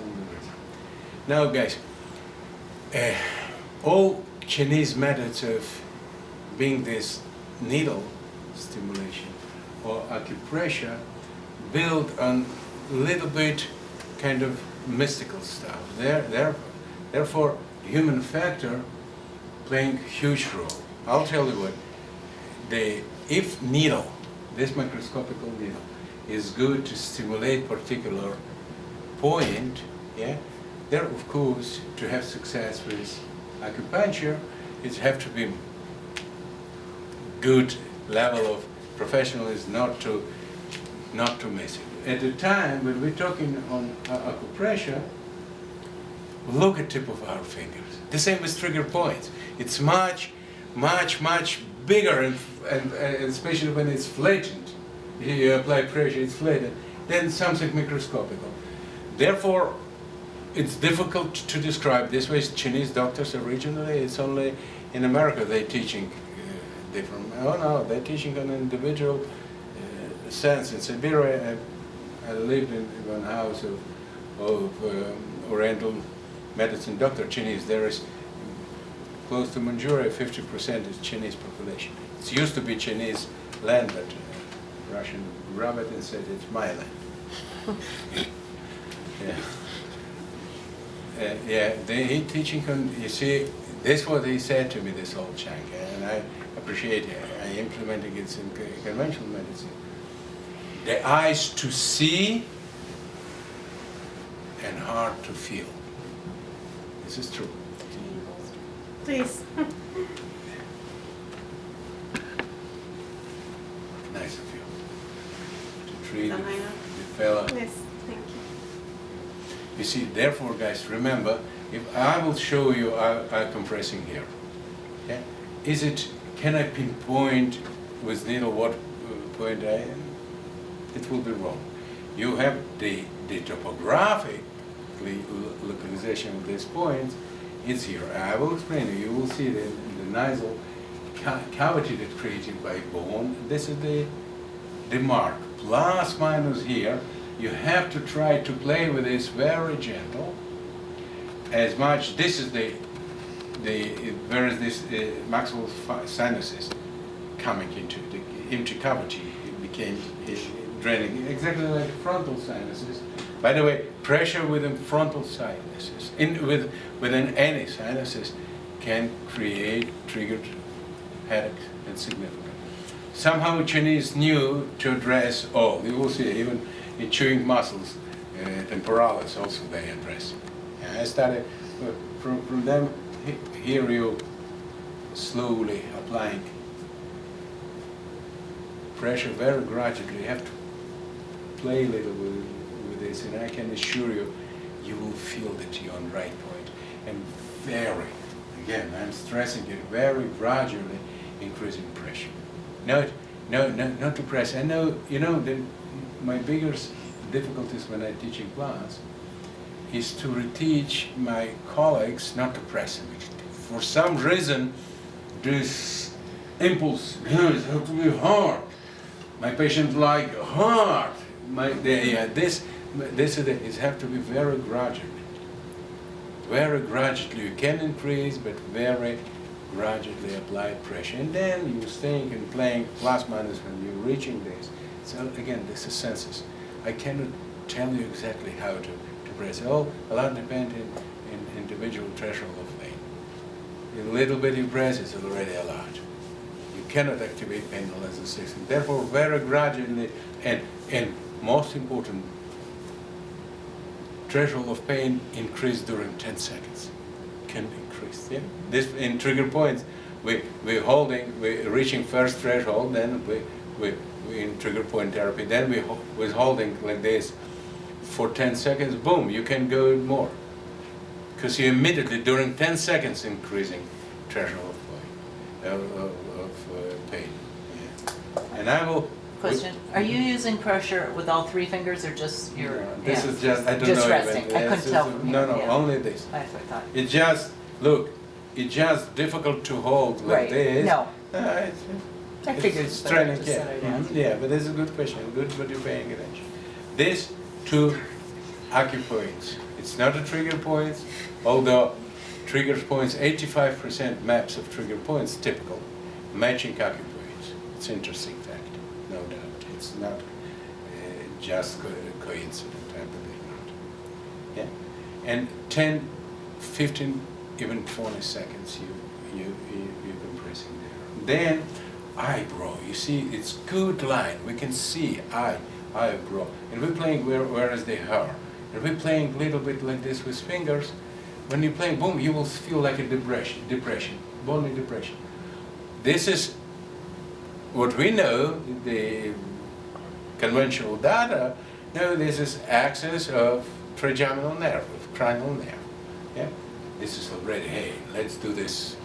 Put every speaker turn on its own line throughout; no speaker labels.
degrees. Now, guys, all Chinese methods of being this needle stimulation or acupressure build on a little bit kind of mystical stuff. Therefore, human factor playing a huge role. I'll tell you what, if needle, this microscopical needle, is good to stimulate particular point, yeah, there of course, to have success with acupuncture, it have to be good level of professionalism not to miss it. At the time when we're talking on acupressure, look at tip of our fingers. The same with trigger points. It's much bigger, and especially when it's flatant. You apply pressure, it's flatant. Then something microscopical. Therefore, it's difficult to describe. This way, Chinese doctors originally, it's only in America they're teaching different. Oh no, they're teaching on an individual sense. In Siberia, I lived in one house of Oriental medicine doctor, Chinese. There is close to Manchuria, 50% is Chinese population. It used to be Chinese land, but Russian grabbed it and said it's my land. He teaching on, you see, this is what he said to me, this old chunk, and I appreciate it. I implementing it in conventional medicine. The eyes to see and heart to feel. This is true.
Please.
Nice of you to treat the fella.
Yes, thank you.
You see, therefore, guys, remember, if I will show you I'm compressing here, okay? Can I pinpoint with needle what point I am? It will be wrong. You have the topographic localization of these points. It's here. I will explain you. You will see the nasal cavity that's created by bone. This is the mark. Plus, minus here. You have to try to play with this very gentle. As much. This is where is this maximal sinuses coming into the empty cavity. It became draining exactly like frontal sinuses. By the way, pressure within frontal sinuses, within any sinuses, can create triggered headaches and significant. Somehow Chinese knew to address all. You will see even in chewing muscles, temporalis also they address. And I started from them. Here you slowly applying pressure very gradually. You have to play a little with this, and I can assure you, you will feel that you're on the right point. And very, again, I'm stressing it, very gradually increasing pressure. Not to press. I know, my biggest difficulties when I teach in class is to reteach my colleagues not to press them. For some reason, this impulse, it has to be hard. My patient like hard. This is it. It has to be very gradually. Very gradually. You can increase, but very gradually apply pressure. And then you think and playing plus minus when you're reaching this. So again, this is senses. I cannot tell you exactly how to press. A lot depends in individual threshold of pain. A little bit you press, it's already a lot. You cannot activate pain less than 6. Therefore, very gradually, and most important, threshold of pain increase during 10 seconds. Can increase. Yeah? This in trigger points, we're reaching first threshold, then we in trigger point therapy, then we're holding like this for 10 seconds. Boom, you can go more, because you immediately during 10 seconds increasing threshold of pain. Yeah. And I will.
Question: are you using pressure with all 3 fingers or just your?
No, this is just, I don't
just
know.
resting.
Even.
I couldn't tell from here.
No,
yeah.
only this.
That's what I thought.
It just, look, it's just difficult to hold like
Right.
this.
No. I
It's
figured.
it's
but I
training,
just
yeah.
said I'd ask.
Yeah, but this is a good question. Good, but you're paying attention. This 2 acupoints It's not a trigger point, although trigger points, 85% maps of trigger points, typical, matching acupoints. It's an interesting fact, no doubt. It's not just coincident, I believe not. Yeah? And 10, 15, even 20 seconds you're compressing there. Then eyebrow, you see, it's good line. We can see eyebrow. And we're playing where is the hair. And we're playing a little bit like this with fingers. When you're playing, boom, you will feel like a depression, bony depression. This is what we know, the conventional data, no, this is axis of trigeminal nerve, of cranial nerve. Yeah? This is already, hey, let's do this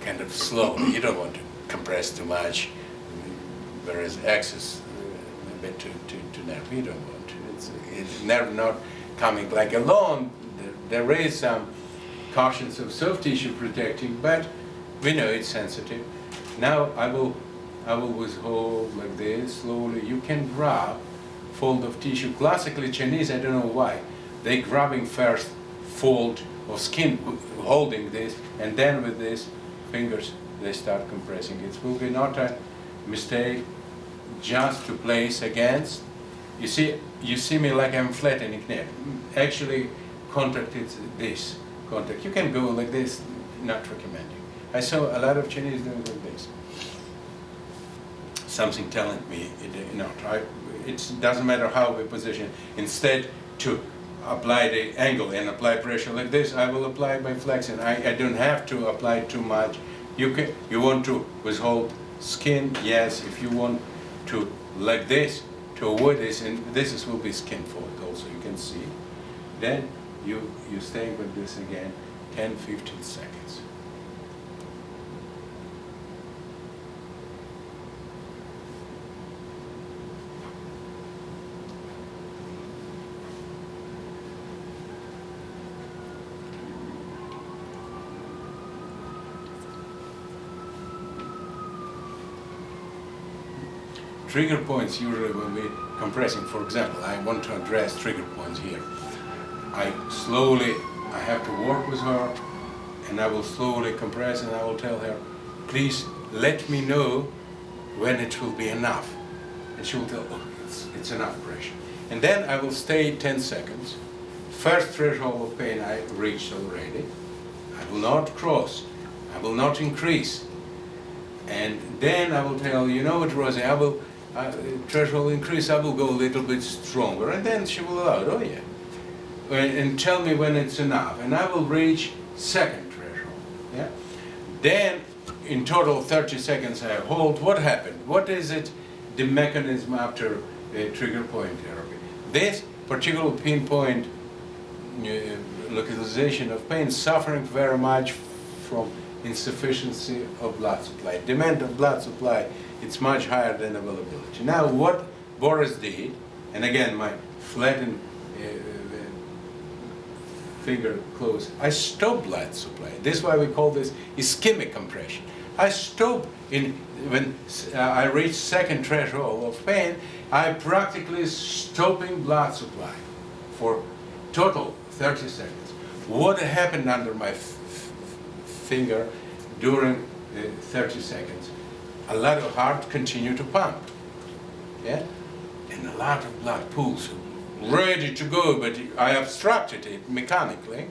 kind of slowly. You don't want to compress too much, whereas axis a bit to nerve, you don't want to. It's nerve not coming like alone. There is some cautions of soft tissue protecting, but we know it's sensitive. Now I will withhold like this slowly. You can grab fold of tissue. Classically Chinese, I don't know why, they grabbing first fold of skin, holding this, and then with these fingers they start compressing. It will be not a mistake just to place against. You see me like I'm flattening it. Actually, contact is this contact. You can go like this, not recommending. I saw a lot of Chinese doing like this. Something telling me it doesn't matter how we position. Instead, to apply the angle and apply pressure like this, I will apply by flexing. I don't have to apply too much. You want to withhold skin, yes. If you want to like this, to avoid this, and this will be skin fold also, you can see. Then you stay with this again, 10, 15 seconds. Trigger points usually when we're compressing, for example, I want to address trigger points here. I have to work with her, and I will slowly compress, and I will tell her, please let me know when it will be enough. And she will tell, oh, it's enough pressure. And then I will stay 10 seconds. First threshold of pain I reached already. I will not cross, I will not increase. And then I will tell, you know what, Rosie, I will threshold increase, I will go a little bit stronger, and then she will allow it, oh yeah. And tell me when it's enough, and I will reach second threshold, yeah? Then, in total 30 seconds I hold. What happened? What is it, the mechanism after trigger point therapy? This particular pinpoint localization of pain suffering very much from insufficiency of blood supply. Demand of blood supply, it's much higher than availability. Now what Boris did, and again my flattened finger close, I stop blood supply. This is why we call this ischemic compression. I stop when I reach second threshold of pain, I practically stopping blood supply for total 30 seconds. What happened under my finger during 30 seconds? A lot of heart continued to pump, yeah, and a lot of blood pools ready to go, but I obstructed it mechanically.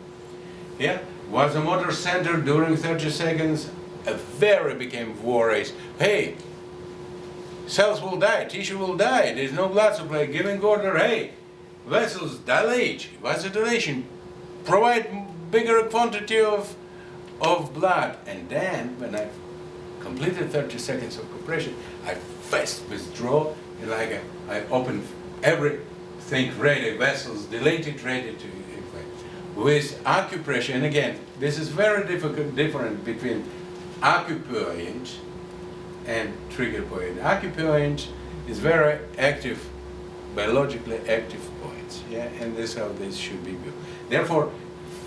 Yeah, was a motor center during 30 seconds. A very became worried. Hey, cells will die, tissue will die. There's no blood supply. Giving order. Hey, vessels dilate. Vasodilation. Provide bigger quantity of blood. And then when I completed 30 seconds of compression, I fast withdraw, and like I opened everything ready, vessels dilated, ready to inflate. With acupressure, and again, this is very different between acupoint and trigger point. Acupoint is very active, biologically active points, yeah, and this is how this should be viewed. Therefore,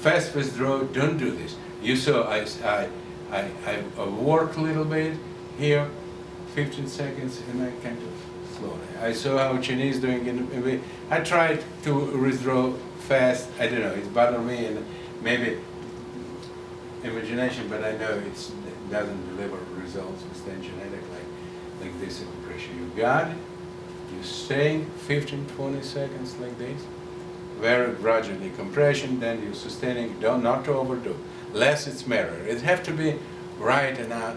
fast withdraw, don't do this. You saw I work a little bit here, 15 seconds, and I kind of slowly. I saw how Chinese doing it. I tried to withdraw fast. I don't know, it bothered me, and maybe imagination, but I know it doesn't deliver results with tension headache like this pressure. You got it, you stay 15-20 seconds like this, very gradually compression, then you sustaining, not to overdo. Less it's better. It have to be right enough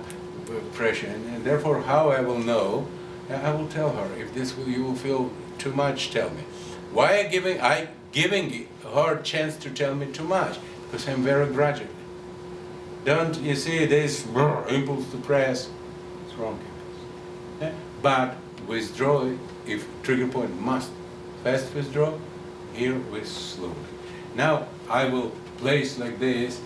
pressure, and therefore how I will know, I will tell her, if this you will feel too much, tell me. Why I giving her a chance to tell me too much? Because I'm very gradual. Don't you see this impulse to press? It's wrong. Yeah? But withdraw if trigger point must. Fast withdraw, here with slowly. Now I will place like this,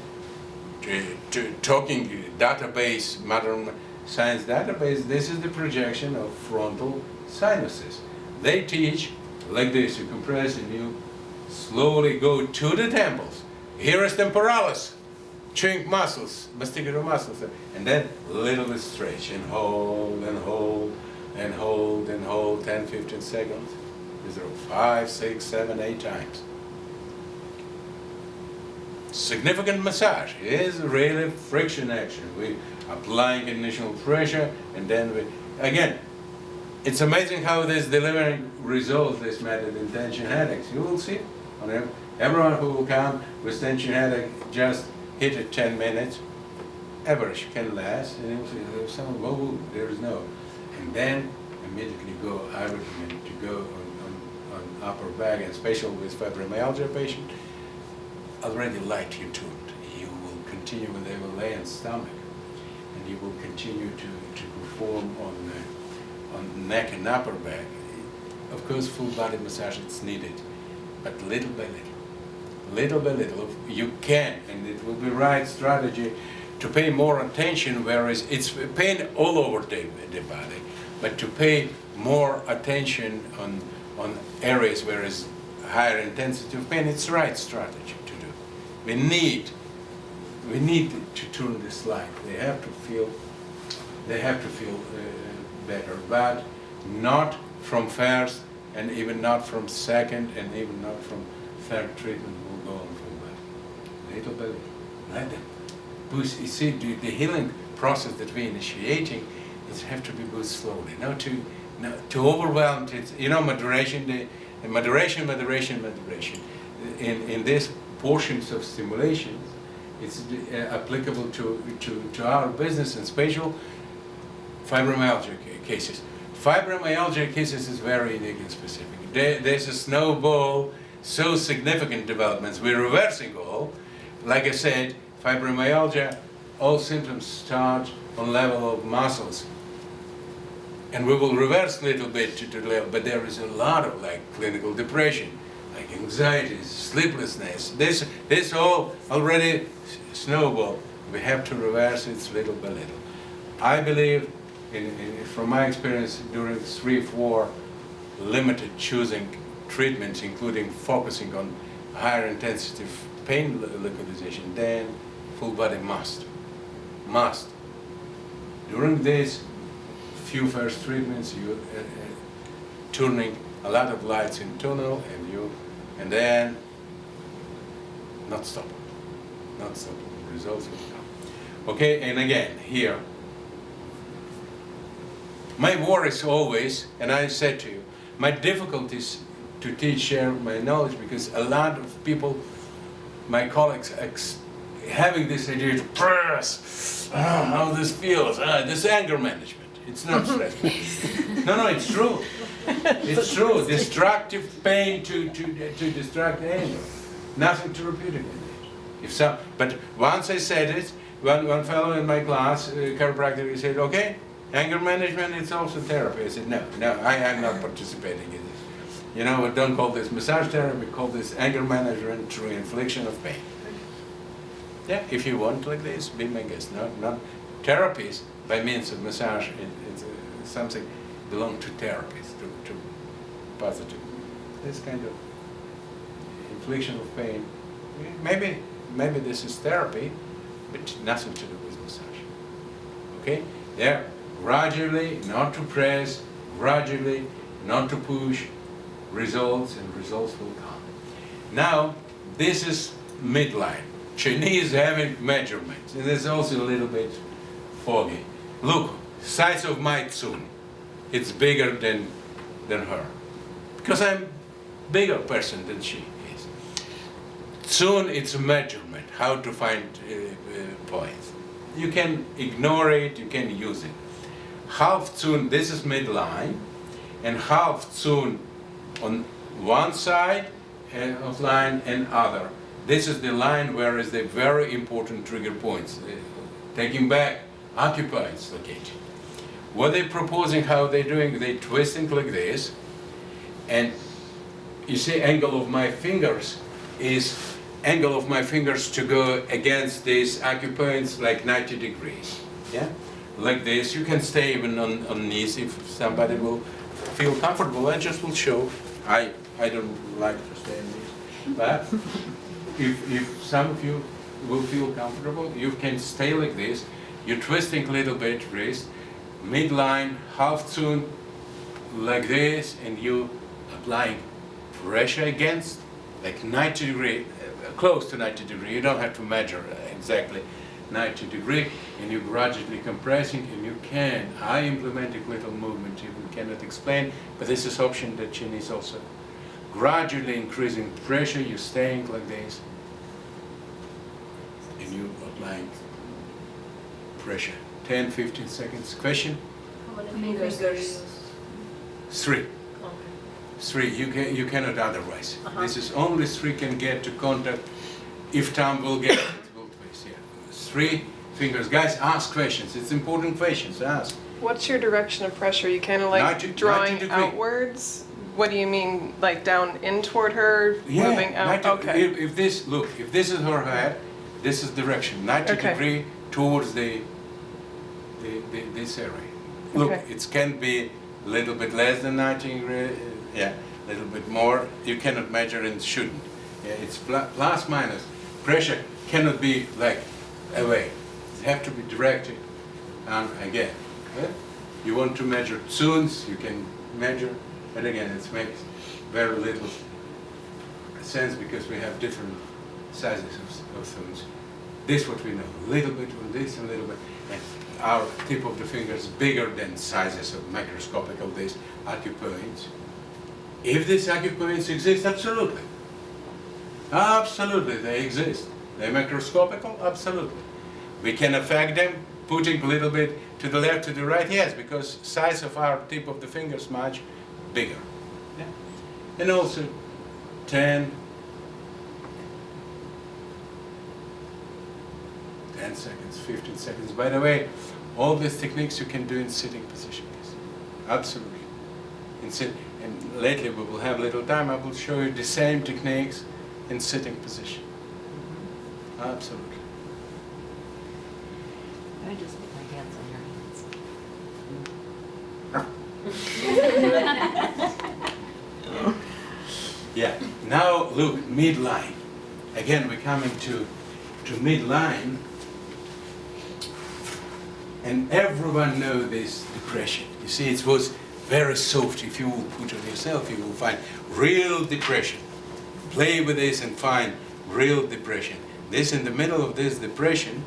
talking database, modern science database. This is the projection of frontal sinuses. They teach like this, you compress and you slowly go to the temples. Here is temporalis, chink muscles, masticator muscles, and then a little bit stretch and hold and hold and hold and hold 10-15 seconds. These are 5, 6, 7, 8 times. Significant massage is really friction action. We applying initial pressure, and then we, again, it's amazing how this delivering results, this method in tension headaches. You will see on everyone who will come with tension headache, just hit it 10 minutes. Average can last, and you will see there's some, whoa, there is no. And then immediately go, I recommend to go on upper back, and especially with fibromyalgia patient, already light you tuned. You will continue with the lay and stomach, and you will continue to perform on neck and upper back. Of course, full body massage is needed, but little by little, you can, and it will be right strategy to pay more attention, whereas it's pain all over the body, but to pay more attention on areas where is higher intensity of pain. It's the right strategy to do. We need to tune this light. They have to feel better, but not from first, and even not from second, and even not from third treatment. Will go on from that. Little by little. Let them boost. You see, the healing process that we're initiating, it have to be boosted slowly. Not to overwhelm it. You know, moderation. The moderation. In these portions of stimulation, it's applicable to our business and spatial fibromyalgia cases. Fibromyalgia cases is very unique and specific. There's a snowball, so significant developments. We're reversing all. Like I said, fibromyalgia, all symptoms start on level of muscles. And we will reverse a little bit to the level, but there is a lot of like clinical depression, like anxiety, sleeplessness. This all already snowball. We have to reverse it little by little. I believe, from my experience, during 3-4 limited choosing treatments, including focusing on higher intensity pain localization, then full body must. During these few first treatments, you turning a lot of lights in tunnel, and then not stop. Results will come. Okay, and again here. My worry is always, and I said to you, my difficulties to share my knowledge, because a lot of people, my colleagues, having this idea to press, how this feels, this anger management. It's not stress. No, it's true. It's true. Destructive pain to distract anger. Nothing therapeutic in it. But once I said it, one fellow in my class, chiropractor, he said, okay, anger management, it's also therapy. I said, no, I am not participating in this. You know, don't call this massage therapy, call this anger management through infliction of pain. Yeah, if you want like this, be my guest. Not therapies by means of massage. It's something belong to therapies, to positive. This kind of infliction of pain. Maybe this is therapy, but nothing to do with massage. Okay? There, gradually, not to press, gradually, not to push, results, and results will come. Now, this is midline. Chinese having measurements, and it's also a little bit foggy. Look, size of my Tsun, it's bigger than her, because I'm bigger person than she is. Tsun, it's a measurement, how to find points. You can ignore it, you can use it. Half Tsun, this is midline, and half Tsun on one side of line and other. This is the line where is the very important trigger points. Taking back, occupy its location. What they're proposing, how they're doing, they're twisting like this, and you see angle of my fingers is angle of my fingers to go against these occupiers like 90 degrees. Yeah? Like this. You can stay even on knees if somebody will feel comfortable. I just will show. I don't like to stay on knees. But if some of you will feel comfortable, you can stay like this. You're twisting a little bit wrist, midline, half Tsun, like this, and you applying pressure against, like 90 degree, close to 90 degree. You don't have to measure exactly 90 degree, and you're gradually compressing, and you can. I implement a little movement, even cannot explain, but this is option that Chinese also. Gradually increasing pressure, you're staying like this, and you applying pressure. 10, 15 seconds. Question?
How many fingers do you use?
3. Three, you cannot otherwise. This is only 3 can get to contact. If Tom will get it, will twist. Yeah. 3 fingers. Guys, ask questions. It's important questions. Ask.
What's your direction of pressure? You kind of like
90
drawing
degree.
outwards? What do you mean, like down in toward her,
Yeah,
moving out?
90,
Okay.
if this, look, if this is her head, this is direction. 90
Okay.
degree towards this area. Look,
Okay.
it can be a little bit less than 90 degree. Yeah, a little bit more. You cannot measure and shouldn't. Yeah, it's plus minus. Pressure cannot be like away. It have to be directed and again. Yeah? You want to measure Tsuns, you can measure, but again, it makes very little sense because we have different sizes of Tsuns. This what we know. A little bit on this, and a little bit. And our tip of the finger is bigger than sizes of microscopical these acupoints. If these acupoints exist, absolutely. Absolutely, they exist. They're microscopical, absolutely. We can affect them, putting a little bit to the left, to the right, yes, because size of our tip of the finger is much bigger. Yeah? And also 10 seconds, 15 seconds. By the way, all these techniques you can do in sitting position. Yes. Absolutely. And lately we will have little time, I will show you the same techniques in sitting position. Absolutely.
Can I just put my hands on your hands?
Yeah. Now look, midline. Again, we're coming to midline, and everyone knows this depression. You see, it was very soft. If you will put on yourself, you will find real depression. Play with this and find real depression. This in the middle of this depression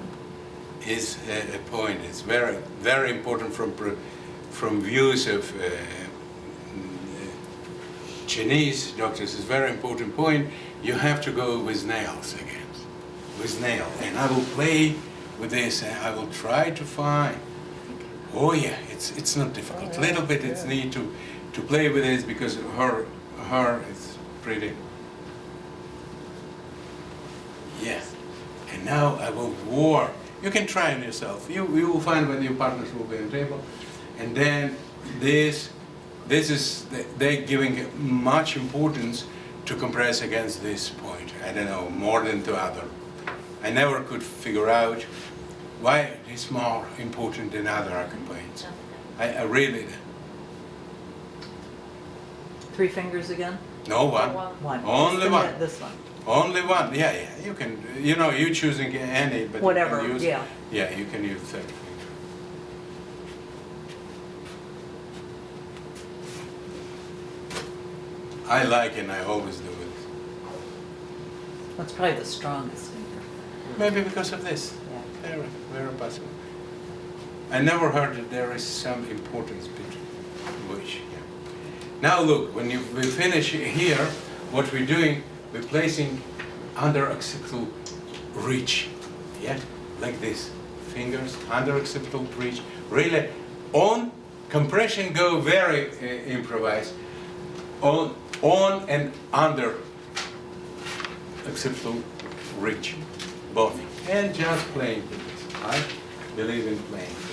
is a point. It's very, very important from views of Chinese doctors. It's a very important point. You have to go with nails again, with nail. And I will play with this. And I will try to find. Oh yeah, it's not difficult. A little bit it's need to play with this because her is pretty. Yeah. And now I will warm. You can try on yourself. You will find when your partners will be on the table. And then this is, they're giving much importance to compress against this point. I don't know, more than the other. I never could figure out why it's more important than other acupoints. I really,
3 fingers again?
no one.
One.
Only
Just
one.
This one.
Only one, yeah. You can, you choosing any, but
Whatever,
you can use,
yeah.
Yeah, you can use third finger. I like and I always do it.
That's probably the strongest finger.
Maybe because of this.
Yeah.
Very, very possible. I never heard that there is some importance between which. Yeah. Now look, when we finish here, what we're doing, we're placing under occipital reach. Yeah, like this. Fingers under occipital reach. Really, on compression go very improvised. On and under occipital reach, both, and just playing with this. I believe in playing with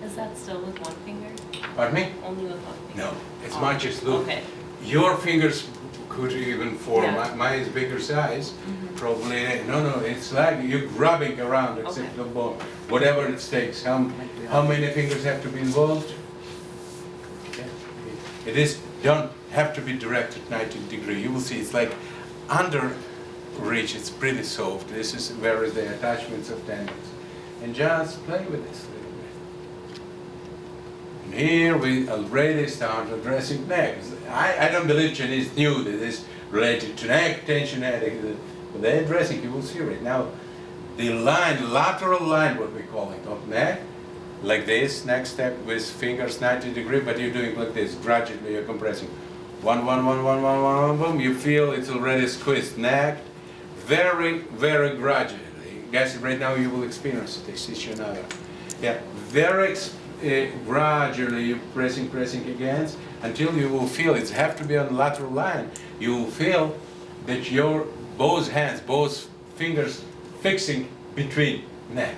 Is that still with one finger?
it. Pardon me?
Only with one finger?
No, it's much as look.
Okay.
Your fingers could even form.
Yeah.
Mine is bigger size. Probably no. It's like you're rubbing around
Okay.
occipital bone. Whatever it takes. How many fingers have to be involved? Yeah. It is don't have to be direct at 90 degree. You will see it's like under reach. It's pretty soft. This is where is the attachments of tendons. And just play with this a little bit. And here we already start addressing neck. I don't believe Chinese knew that this related to neck tension headache. But they're addressing, you will see right now, the line, lateral line, what we call it, of neck, like this, next step with fingers 90 degree, but you're doing like this, gradually you're compressing. One, boom, you feel it's already squeezed. Neck, very, very gradually. Guys, right now you will experience this issue now. Yeah, very gradually you're pressing against until you will feel it have to be on lateral line. You will feel that your both hands, both fingers fixing between neck.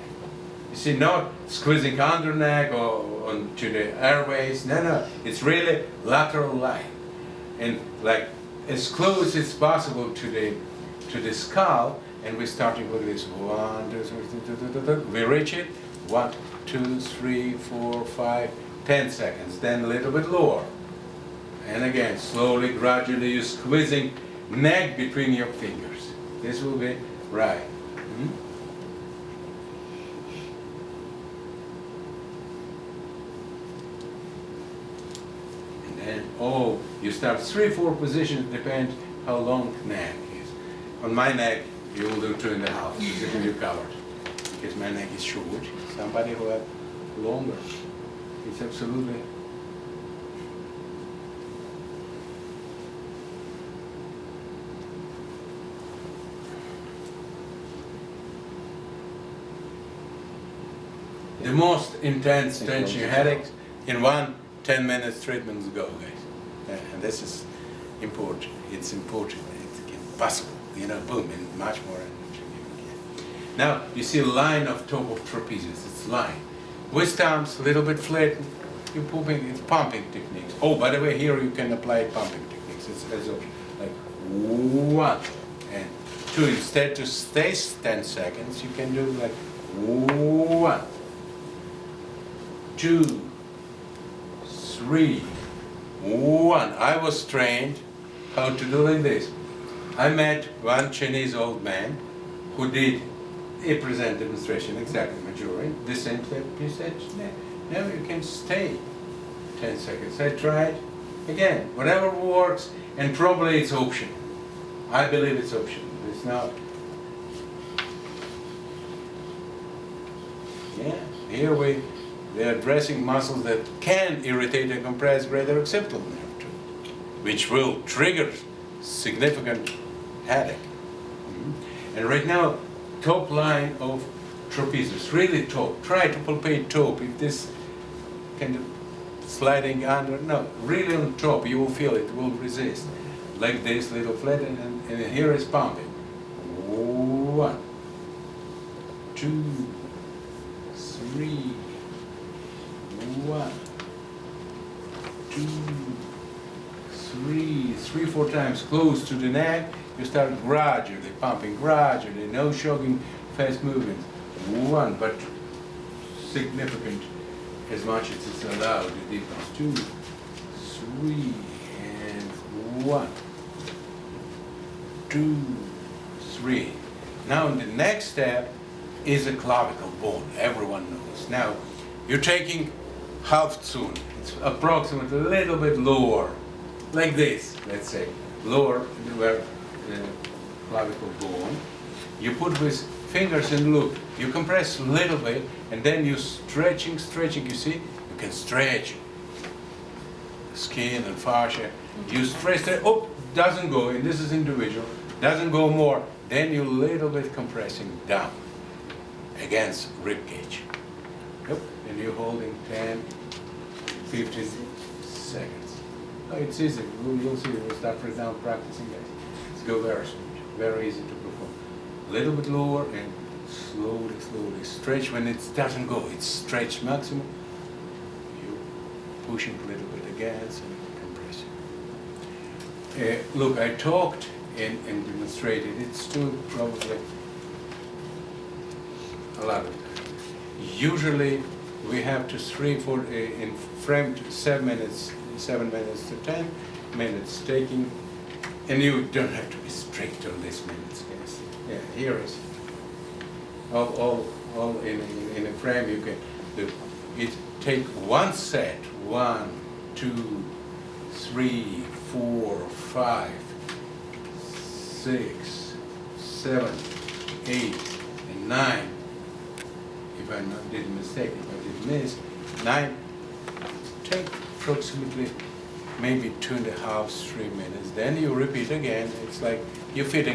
You see, not squeezing under neck or onto the airways. No, it's really lateral line, and like as close as possible to the skull. And we're starting with this 1, 2, 3, we reach it. 1, 2, 3, 4, 5, 10 seconds. Then a little bit lower, and again slowly, gradually, you're squeezing neck between your fingers. This will be right. And then, you start 3, 4 positions, depend how long neck is. On my neck, you will do 2.5, because you're covered. Because my neck is short. Somebody who has longer, it's absolutely. The most intense tension headaches in 10 minutes treatment go, guys. And this is important. It's important. It's possible. Boom, and much more energy. Now you see a line of top of trapezius. It's line. With thumbs, a little bit flat. You're pumping. It's pumping techniques. Oh, by the way, here you can apply pumping techniques. It's as option. Like 1 and 2. Instead to stay 10 seconds, you can do like 1, 2, 3, 1. I was trained how to do like this. I met one Chinese old man who did a present demonstration, exactly Manchurian, the same step. He said, no, you can stay 10 seconds. I tried, again, whatever works, and probably it's optional. I believe it's optional. It's not. Yeah, here they're addressing muscles that can irritate and compress greater occipital nerve too, which will trigger significant headache. And right now, top line of trapezius, really top. Try to palpate top. If this kind of sliding under, no, really on top, you will feel it will resist. Like this, little flat, and here is pumping. 1, 2, 3, 1, 2, 3, 4 times close to the neck. You start gradually pumping, gradually, no shocking fast movements. 1, but significant as much as it's allowed. The difference. 2, 3, and 1, 2, 3. Now the next step is a clavicle bone, everyone knows. Now, you're taking half soon. It's approximately a little bit lower, like this, let's say, lower where the clavicle bone. You put with fingers and look, you compress a little bit, and then you stretching, you see? You can stretch skin and fascia. You stretch it, oh, doesn't go, and this is individual, doesn't go more, then you little bit compressing down against rib cage. Yep, and you're holding 10, 15 seconds. Oh, it's easy. You'll see. We'll start right now practicing guys. It's go very smooth, very easy to perform. A little bit lower and slowly stretch. When it doesn't go, it's stretch maximum. You pushing a little bit against and compressing. Look, I talked and demonstrated. It's still probably a lot of time. Usually we have to in frame 7 minutes to 10 minutes taking, and you don't have to be strict on this minutes. Yes. Yeah, here is all in a frame. You can do it. Take one set, 1, 2, 3, 4, 5, 6, 7, 8, and 9. If I did mistake, if I did miss, 9, take approximately maybe 2.5, 3 minutes. Then you repeat again. It's like you're fitting